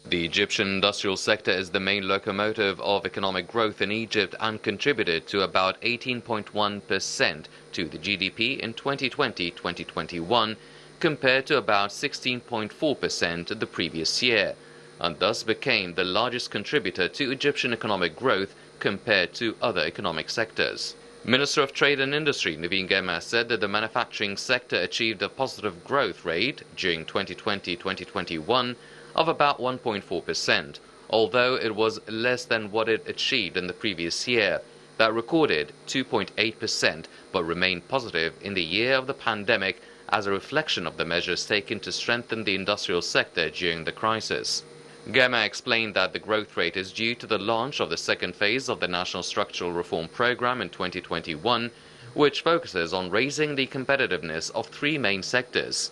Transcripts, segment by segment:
The Egyptian industrial sector is the main locomotive of economic growth in Egypt and contributed to about 18.1% to the GDP in 2020-2021, compared to about 16.4% the previous year, and thus became the largest contributor to Egyptian economic growth compared to other economic sectors. Minister of Trade and Industry Naveen Gemma said that the manufacturing sector achieved a positive growth rate during 2020-2021 of about 1.4%, although it was less than what it achieved in the previous year, that recorded 2.8%, but remained positive in the year of the pandemic as a reflection of the measures taken to strengthen the industrial sector during the crisis. Gemma explained that the growth rate is due to the launch of the second phase of the National Structural Reform Program in 2021, which focuses on raising the competitiveness of three main sectors,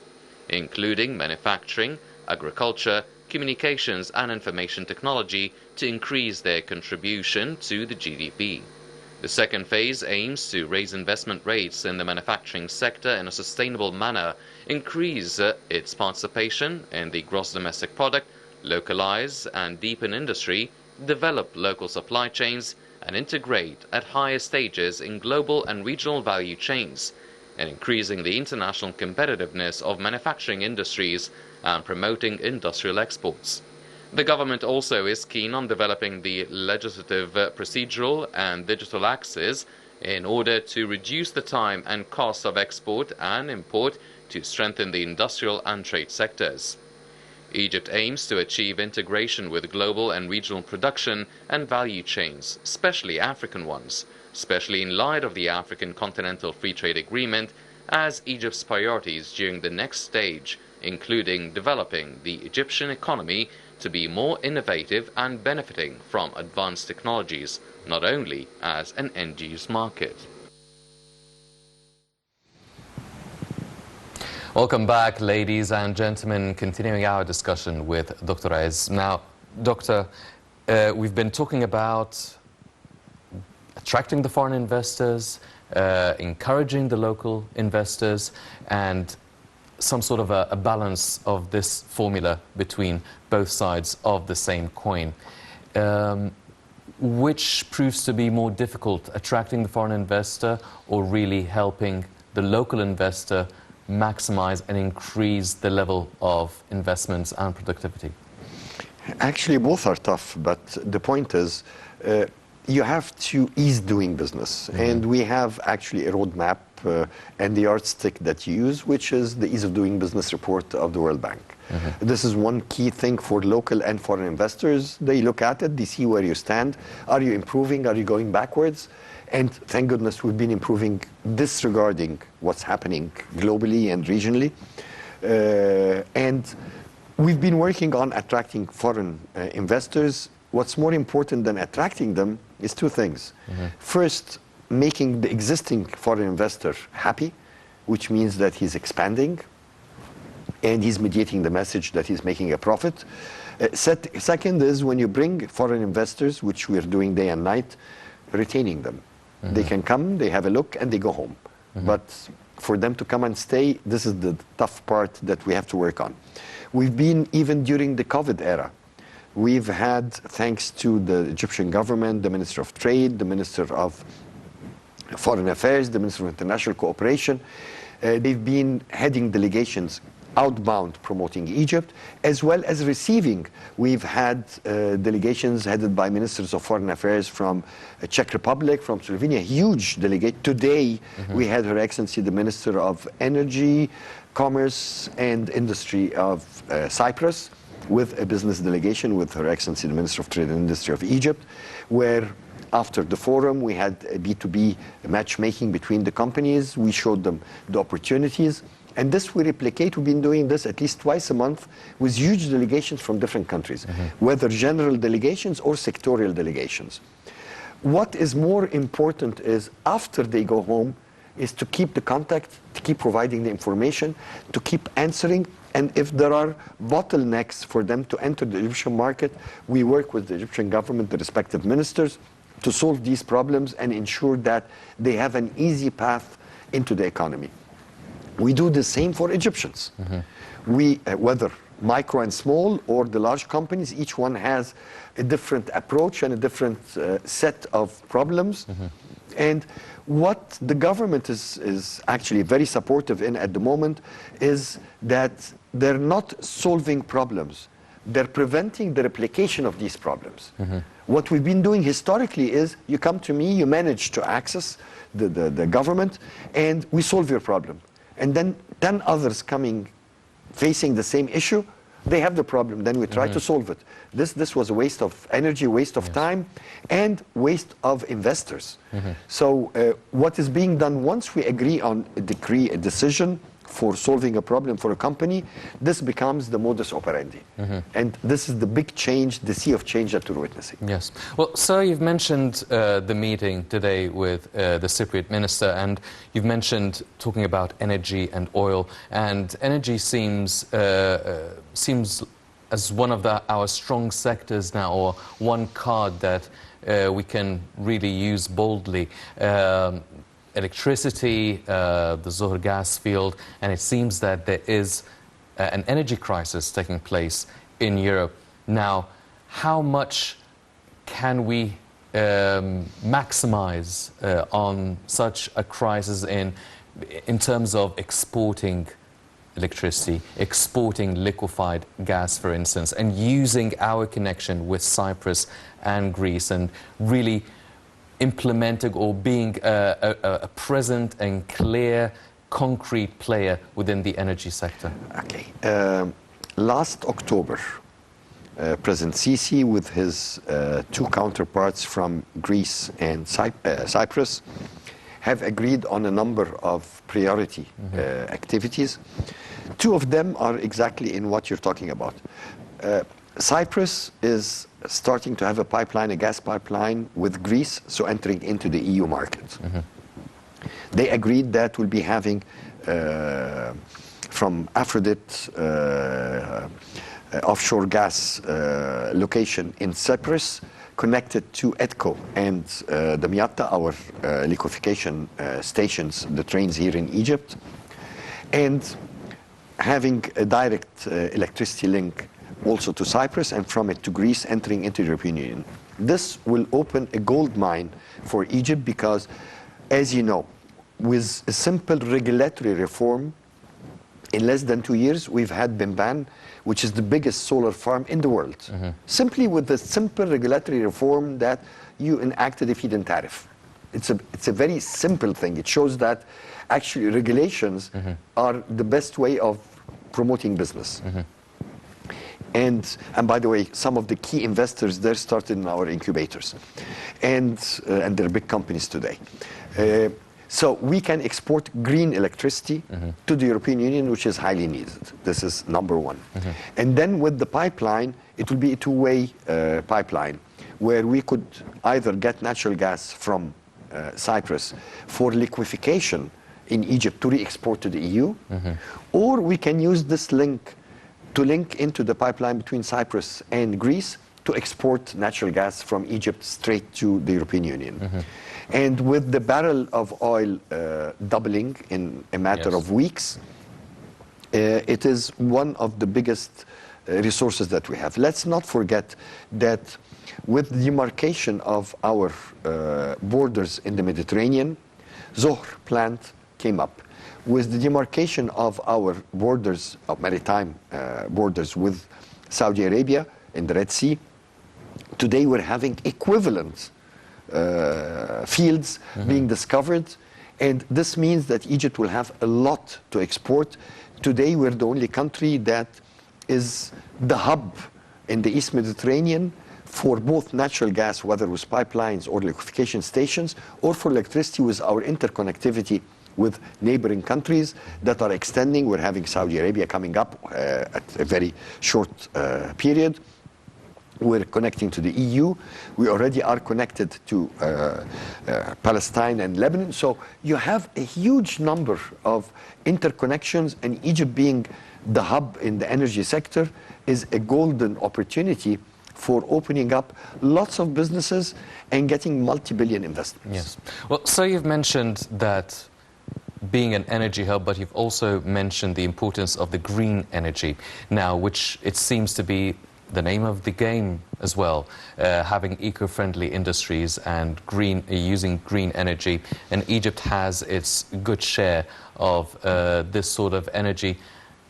including manufacturing, agriculture, communications and information technology, to increase their contribution to the GDP. The second phase aims to raise investment rates in the manufacturing sector in a sustainable manner, increase its participation in the gross domestic product, localize and deepen industry, develop local supply chains, and integrate at higher stages in global and regional value chains, and increasing the international competitiveness of manufacturing industries and promoting industrial exports. The government also is keen on developing the legislative, procedural and digital axes in order to reduce the time and cost of export and import to strengthen the industrial and trade sectors. Egypt aims to achieve integration with global and regional production and value chains, especially African ones, especially in light of the African Continental Free Trade Agreement, as Egypt's priorities during the next stage, including developing the Egyptian economy to be more innovative and benefiting from advanced technologies, not only as an end-use market. Welcome back, ladies and gentlemen, continuing our discussion with Dr. Ezz. Now, Doctor, we've been talking about attracting the foreign investors, encouraging the local investors, and some sort of a balance of this formula between both sides of the same coin. Which proves to be more difficult, attracting the foreign investor or really helping the local investor maximize and increase the level of investments and productivity? Actually, both are tough, but the point is you have to ease doing business. And we have actually a roadmap and the yardstick that you use, which is the Ease of Doing Business report of the World Bank. This is one key thing for local and foreign investors. They look at it, they see where you stand. Are you improving? Are you going backwards? And thank goodness we've been improving, disregarding what's happening globally and regionally. And we've been working on attracting foreign investors. What's more important than attracting them is two things. First, making the existing foreign investor happy, which means that he's expanding and he's mediating the message that he's making a profit. Second is when you bring foreign investors, which we're doing day and night, retaining them. They can come, they have a look, and they go home. But for them to come and stay, this is the tough part that we have to work on. We've been, even during the COVID era, we've had, thanks to the Egyptian government, the Minister of Trade, the Minister of Foreign Affairs, the Minister of International Cooperation, they've been heading delegations outbound promoting Egypt, as well as receiving. We've had delegations headed by Ministers of Foreign Affairs from Czech Republic, from Slovenia, huge delegate. Today, we had Her Excellency, the Minister of Energy, Commerce and Industry of Cyprus, with a business delegation with Her Excellency, the Minister of Trade and Industry of Egypt, where after the forum, we had a B2B matchmaking between the companies. We showed them the opportunities. And this we replicate. We've been doing this at least twice a month with huge delegations from different countries, whether general delegations or sectorial delegations. What is more important is after they go home is to keep the contact, to keep providing the information, to keep answering. And if there are bottlenecks for them to enter the Egyptian market, we work with the Egyptian government, the respective ministers, to solve these problems and ensure that they have an easy path into the economy. We do the same for Egyptians. We, whether micro and small or the large companies, each one has a different approach and a different set of problems. And what the government is actually very supportive in at the moment is that they're not solving problems. They're preventing the replication of these problems. What we've been doing historically is you come to me, you manage to access the government, and we solve your problem. And then 10 others coming, facing the same issue, they have the problem, then we try to solve it. This was a waste of energy, waste of time, and waste of investors. So what is being done once we agree on a decree, a decision for solving a problem for a company, this becomes the modus operandi. And this is the big change, the sea of change that we're witnessing. Yes. Well, sir, you've mentioned the meeting today with the Cypriot minister, and you've mentioned talking about energy and oil. And energy seems as one of our strong sectors now, or one card that we can really use boldly. Electricity, the Zohr gas field, and it seems that there is an energy crisis taking place in Europe. Now, how much can we maximize on such a crisis in terms of exporting electricity, exporting liquefied gas, for instance, and using our connection with Cyprus and Greece and really implementing or being a present and clear, concrete player within the energy sector? Okay. Last October, President Sisi, with his two counterparts from Greece and Cyprus, have agreed on a number of priority activities. Two of them are exactly in what you're talking about. Cyprus is starting to have a pipeline, a gas pipeline with Greece, so entering into the EU market. They agreed that we'll be having from Aphrodite offshore gas location in Cyprus connected to EDCO and the Miatta, our liquefaction stations, the trains here in Egypt, and having a direct electricity link also to Cyprus, and from it to Greece, entering into the European Union. This will open a gold mine for Egypt because, as you know, with a simple regulatory reform, in less than 2 years, we've had Bimban, which is the biggest solar farm in the world. Simply with the simple regulatory reform that you enacted a feed-in tariff. It's a very simple thing. It shows that actually regulations are the best way of promoting business. And by the way, some of the key investors there started in our incubators, and they're big companies today. So we can export green electricity to the European Union, which is highly needed. This is number one. And then with the pipeline, it will be a two-way pipeline where we could either get natural gas from Cyprus for liquefaction in Egypt to re-export to the EU, or we can use this link to link into the pipeline between Cyprus and Greece to export natural gas from Egypt straight to the European Union. And with the barrel of oil doubling in a matter of weeks, it is one of the biggest resources that we have. Let's not forget that with the demarcation of our borders in the Mediterranean, Zohr plant came up. With the demarcation of our borders, of maritime borders with Saudi Arabia in the Red Sea, today we're having equivalent fields being discovered, and this means that Egypt will have a lot to export. Today we're the only country that is the hub in the East Mediterranean for both natural gas, whether with pipelines or liquefaction stations, or for electricity with our interconnectivity with neighboring countries that are extending. We're having Saudi Arabia coming up at a very short period. We're connecting to the EU. We already are connected to Palestine and Lebanon. So you have a huge number of interconnections, and Egypt being the hub in the energy sector is a golden opportunity for opening up lots of businesses and getting multi-billion investments. Yes. Well, so you've mentioned that being an energy hub, but you've also mentioned the importance of the green energy now, which it seems to be the name of the game as well, having eco-friendly industries and using green energy. And Egypt has its good share of this sort of energy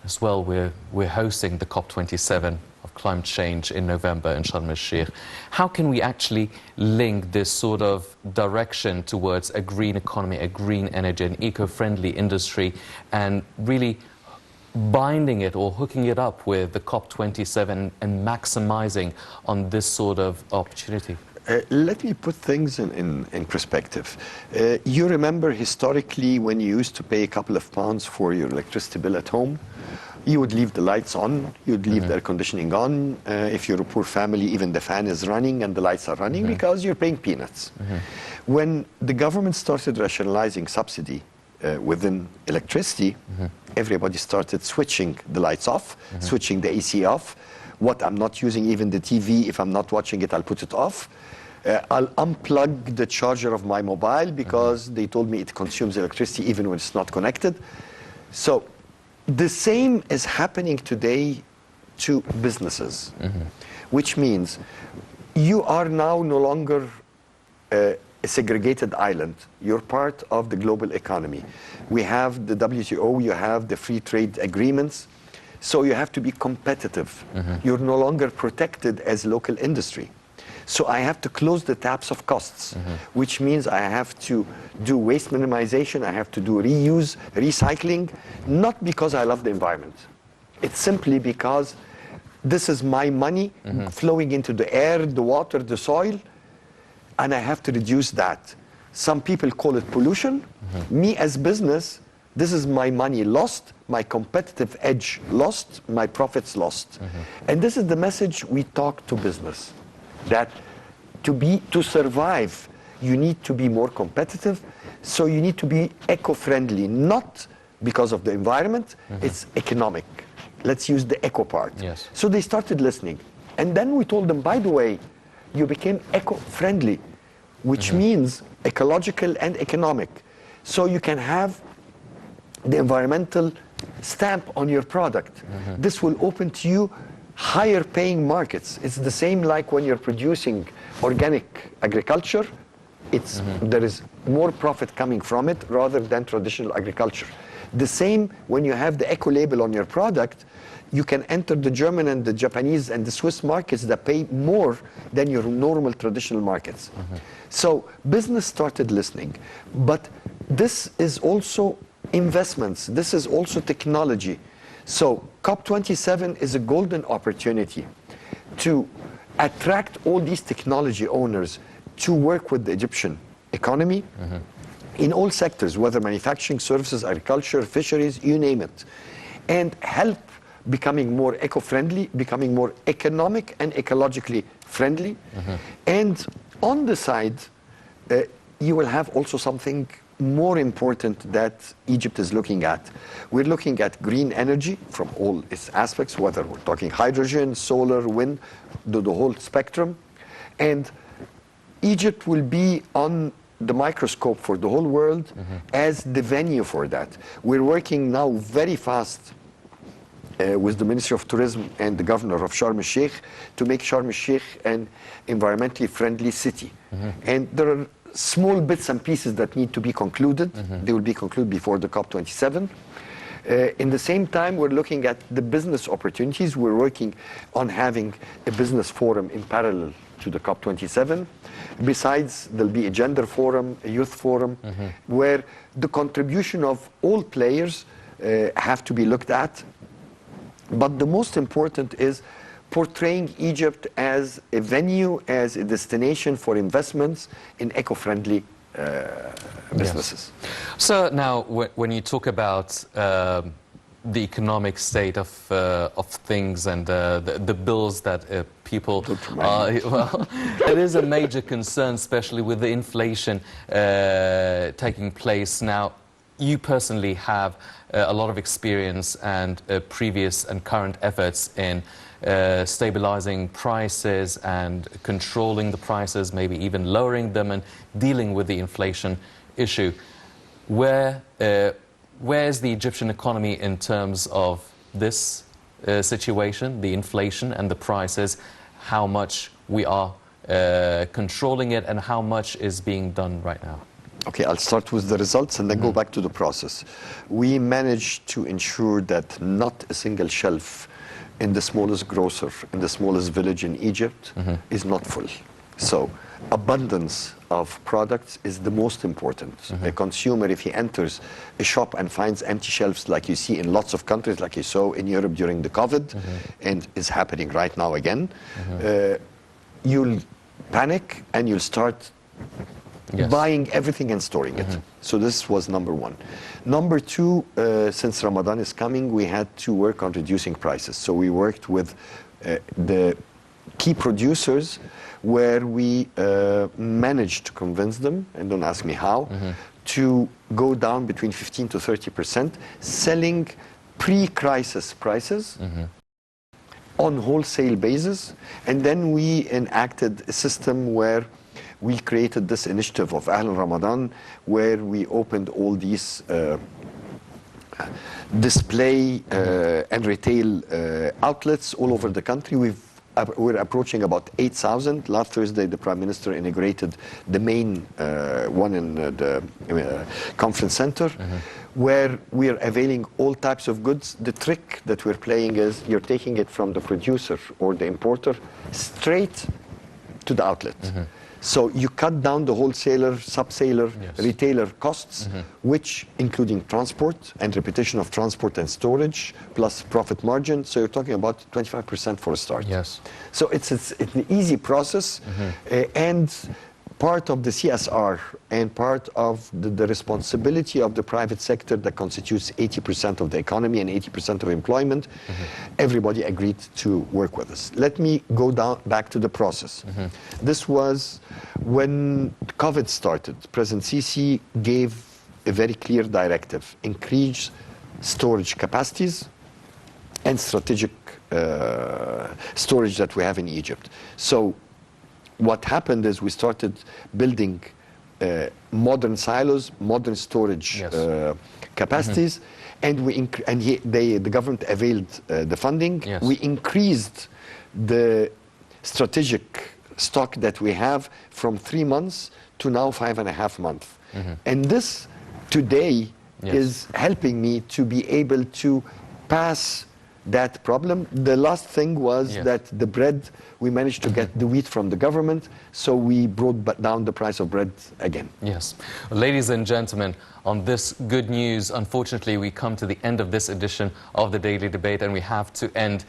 as well. We're hosting the COP27 of climate change in November in Sharm el-Sheikh. How can we actually link this sort of direction towards a green economy, a green energy, an eco-friendly industry, and really binding it or hooking it up with the COP27 and maximizing on this sort of opportunity? Let me put things in perspective. You remember historically when you used to pay a couple of pounds for your electricity bill at home, you would leave the lights on, you'd leave the air conditioning on. If you're a poor family, even the fan is running and the lights are running because you're paying peanuts. When the government started rationalizing subsidy within electricity, everybody started switching the lights off, switching the AC off. What I'm not using, even the TV, if I'm not watching it, I'll put it off. I'll unplug the charger of my mobile because they told me it consumes electricity even when it's not connected. So the same is happening today to businesses, which means you are now no longer a segregated island. You're part of the global economy. We have the WTO, you have the free trade agreements, so you have to be competitive. You're no longer protected as local industry. So I have to close the taps of costs, which means I have to do waste minimization, I have to do reuse, recycling, not because I love the environment. It's simply because this is my money flowing into the air, the water, the soil, and I have to reduce that. Some people call it pollution. Me as business, this is my money lost, my competitive edge lost, my profits lost. And this is the message we talk to business, that to survive, you need to be more competitive, so you need to be eco-friendly, not because of the environment, it's economic. Let's use the eco part. Yes. So they started listening. And then we told them, by the way, you became eco-friendly, which means ecological and economic. So you can have the environmental stamp on your product. This will open to you higher paying markets. It's the same like when you're producing organic agriculture, there is more profit coming from it rather than traditional agriculture. The same when you have the eco label on your product, you can enter the German and the Japanese and the Swiss markets that pay more than your normal traditional markets. So business started listening, but this is also investments, this is also technology. So COP27 is a golden opportunity to attract all these technology owners to work with the Egyptian economy in all sectors, whether manufacturing, services, agriculture, fisheries, you name it, and help becoming more eco-friendly, becoming more economic and ecologically friendly. And on the side, you will have also something more important that Egypt is looking at. We're looking at green energy from all its aspects, whether we're talking hydrogen, solar, wind, the whole spectrum. And Egypt will be on the microscope for the whole world as the venue for that. We're working now very fast with the Ministry of Tourism and the Governor of Sharm el-Sheikh to make Sharm el-Sheikh an environmentally friendly city. And there are small bits and pieces that need to be concluded. They will be concluded before the COP27. In the same time, we're looking at the business opportunities. We're working on having a business forum in parallel to the COP27. Besides, there'll be a gender forum, a youth forum, where the contribution of all players have to be looked at. But the most important is portraying Egypt as a venue, as a destination for investments in eco-friendly businesses. Yes. So now, when you talk about the economic state of things and the bills that people well, it is a major concern, especially with the inflation taking place now. You personally have a lot of experience and previous and current efforts in stabilizing prices and controlling the prices, maybe even lowering them and dealing with the inflation issue. where's the Egyptian economy in terms of this situation, the inflation and the prices, how much we are controlling it and how much is being done right now? Okay, I'll start with the results and then go back to the process. We managed to ensure that not a single shelf in the smallest grocer, in the smallest village in Egypt is not full. So abundance of products is the most important. A consumer, if he enters a shop and finds empty shelves like you see in lots of countries, like you saw in Europe during the COVID, and is happening right now again, you'll panic and you'll start buying everything and storing it. So this was number one. Number two, since Ramadan is coming, we had to work on reducing prices. So we worked with the key producers where we managed to convince them, and don't ask me how, to go down between 15 to 30%, selling pre-crisis prices on wholesale basis. And then we enacted a system where we created this initiative of Ahl Ramadan, where we opened all these display and retail outlets all over the country. We're approaching about 8,000. Last Thursday, the Prime Minister inaugurated the main one in the conference center, where we are availing all types of goods. The trick that we're playing is you're taking it from the producer or the importer straight to the outlet. So you cut down the wholesaler, sub-sailor, retailer costs, which including transport and repetition of transport and storage, plus profit margin. So you're talking about 25% for a start. Yes. So it's an easy process, and part of the CSR and part of the responsibility of the private sector that constitutes 80% of the economy and 80% of employment, everybody agreed to work with us. Let me go back to the process. This was when COVID started. President Sisi gave a very clear directive: increase storage capacities and strategic storage that we have in Egypt. So what happened is we started building modern silos, modern storage capacities, and the government availed the funding. We increased the strategic stock that we have from 3 months to now 5.5 months. And this today is helping me to be able to pass that problem. The last thing was that the bread, we managed to get the wheat from the government, so we brought down the price of bread again. Yes. Ladies and gentlemen, on this good news, unfortunately, we come to the end of this edition of the Daily Debate, and we have to end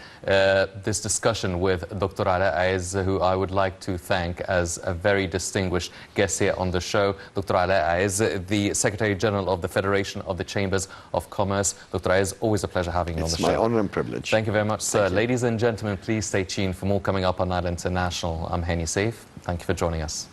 this discussion with Dr. Alaa Ezz, who I would like to thank as a very distinguished guest here on the show. Dr. Alaa Ezz, the Secretary General of the Federation of the Chambers of Commerce. Dr. Ezz, always a pleasure having you on the show. It's my honor and privilege. Thank you very much, sir. Ladies and gentlemen, please stay tuned for more coming up on Nile International. I'm Henny Saif. Thank you for joining us.